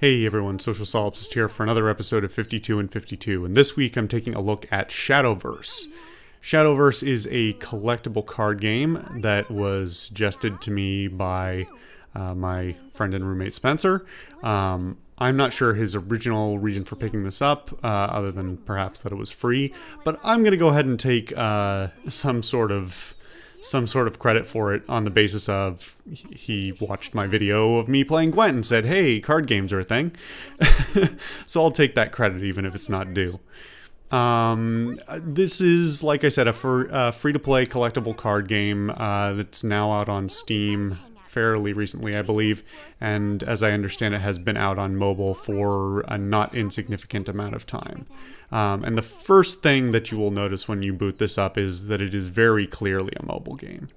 Hey everyone, Social Solipsist here for another episode of 52 and 52, and this week I'm taking a look at Shadowverse. Shadowverse is a collectible card game that was suggested to me by my friend and roommate Spencer. I'm not sure his original reason for picking this up, other than perhaps that it was free, but I'm going to go ahead and take some sort of credit for it on the basis of he watched my video of me playing Gwent and said, hey, card games are a thing. So I'll take that credit even if it's not due. This is, like I said, a free-to-play collectible card game that's now out on Steam fairly recently, I believe, and as I understand it has been out on mobile for a not insignificant amount of time. And the first thing that you will notice when you boot this up is that it is very clearly a mobile game.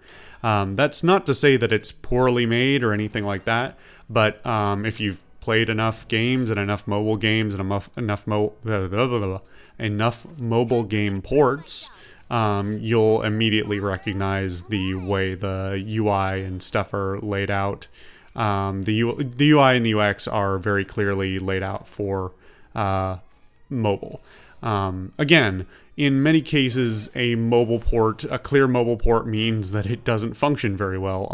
That's not to say that it's poorly made or anything like that, but if you've played enough games and enough mobile games and enough mobile game ports, you'll immediately recognize the way the UI and stuff are laid out. The UI and the UX are very clearly laid out for mobile. Again, in many cases, a clear mobile port means that it doesn't function very well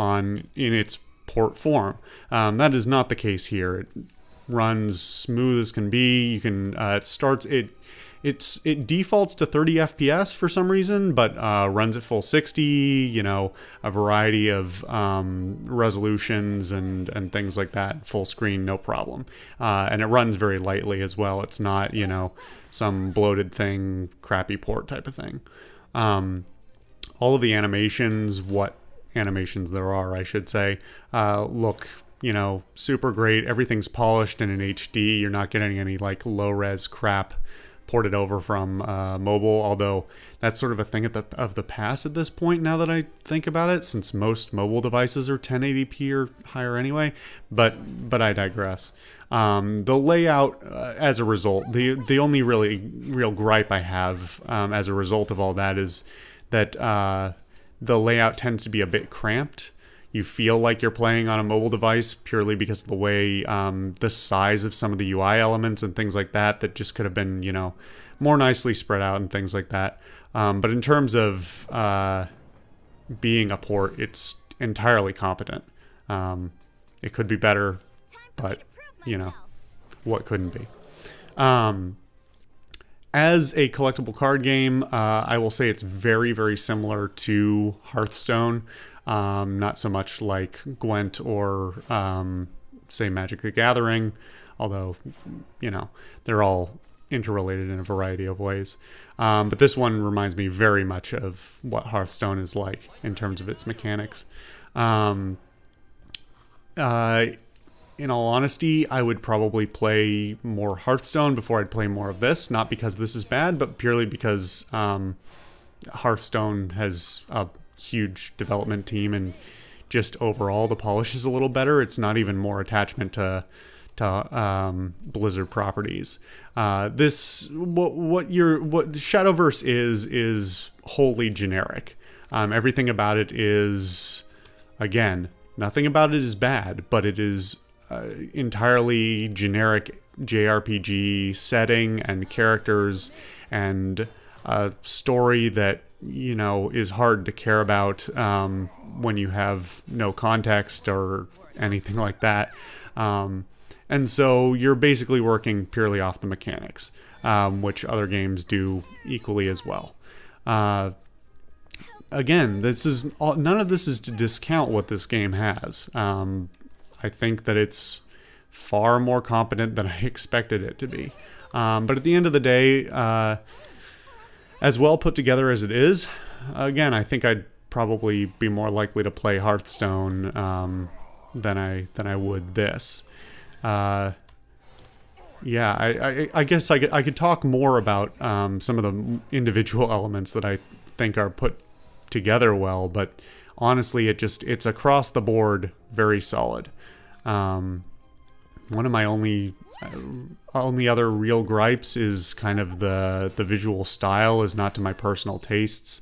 in its port form. That is not the case here. It runs smooth as can be. You can it defaults to 30 FPS for some reason, but runs at full 60, a variety of resolutions and things like that. Full screen, no problem. And it runs very lightly as well. It's not, some bloated thing, crappy port type of thing. All of the animations, what animations there are, I should say, look, super great. Everything's polished in an HD. You're not getting any low-res crap ported over from mobile, although that's sort of a thing of the past at this point now that I think about it, since most mobile devices are 1080p or higher anyway, but I digress. The layout as a result, the only real gripe I have as a result of all that is that the layout tends to be a bit cramped. You feel like you're playing on a mobile device purely because of the way the size of some of the UI elements and things like that just could have been, more nicely spread out and things like that. But in terms of being a port, it's entirely competent. It could be better, but, what couldn't be? As a collectible card game, I will say it's very, very similar to Hearthstone. Not so much like Gwent or, say, Magic the Gathering, although, they're all interrelated in a variety of ways. But this one reminds me very much of what Hearthstone is like in terms of its mechanics. In all honesty, I would probably play more Hearthstone before I'd play more of this, not because this is bad, but purely because Hearthstone has a huge development team and just overall the polish is a little better. It's not even more attachment to Blizzard properties. What Shadowverse is wholly generic. Everything about it is, again, nothing about it is bad, but it is entirely generic JRPG setting and characters and a story that is hard to care about when you have no context or anything like that. And so you're basically working purely off the mechanics, which other games do equally as well. Again, none of this is to discount what this game has. I think that it's far more competent than I expected it to be. But at the end of the day, as well put together as it is, again, I think I'd probably be more likely to play Hearthstone than I would this. I guess I could talk more about some of the individual elements that I think are put together well, but honestly, it's across the board very solid. One of my only other real gripes is kind of the visual style is not to my personal tastes.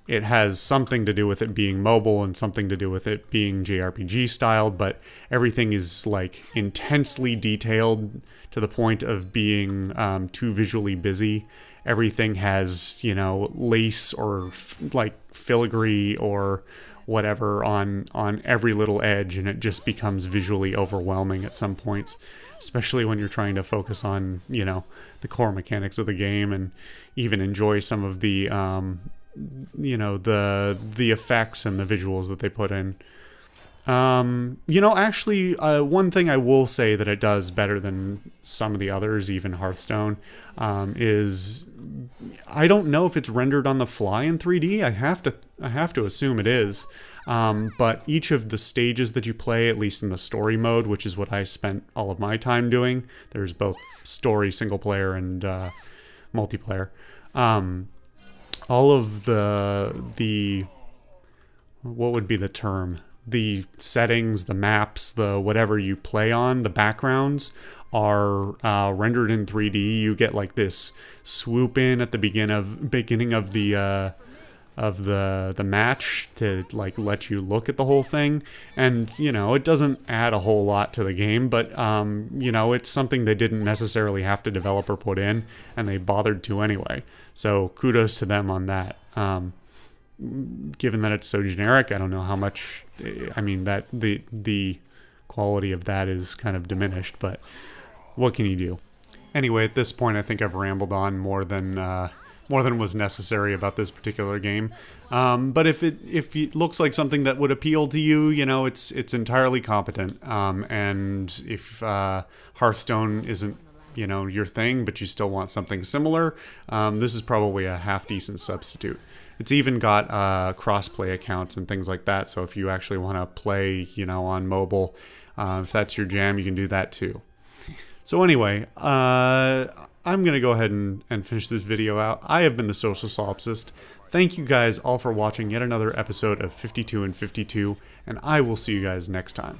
it has something to do with it being mobile and something to do with it being JRPG styled, but everything is like intensely detailed to the point of being too visually busy. Everything has, you know, lace or like filigree or whatever on every little edge, and it just becomes visually overwhelming at some points, especially when you're trying to focus on, you know, the core mechanics of the game and even enjoy some of the you know, the effects and the visuals that they put in. You know, actually, one thing I will say that it does better than some of the others, even Hearthstone, is I don't know if it's rendered on the fly in 3D. I have to assume it is. But each of the stages that you play, at least in the story mode, which is what I spent all of my time doing, there's both story, single player, and multiplayer. All of the what would be the term? The settings, the maps, the whatever you play on, the backgrounds are rendered in 3D. You get like this swoop in at the beginning of the match to like let you look at the whole thing, and you know, it doesn't add a whole lot to the game, but you know, it's something they didn't necessarily have to develop or put in, and they bothered to anyway. So kudos to them on that. Given that it's so generic, I don't know how much. I mean, that the quality of that is kind of diminished, but what can you do? Anyway, at this point, I think I've rambled on more than was necessary about this particular game. But if it looks like something that would appeal to you, you know, it's entirely competent. And if Hearthstone isn't, you know, your thing, but you still want something similar, this is probably a half decent substitute. It's even got cross-play accounts and things like that. So if you actually want to play, you know, on mobile, if that's your jam, you can do that too. So anyway, I'm going to go ahead and finish this video out. I have been the Social Solipsist. Thank you guys all for watching yet another episode of 52 and 52, and I will see you guys next time.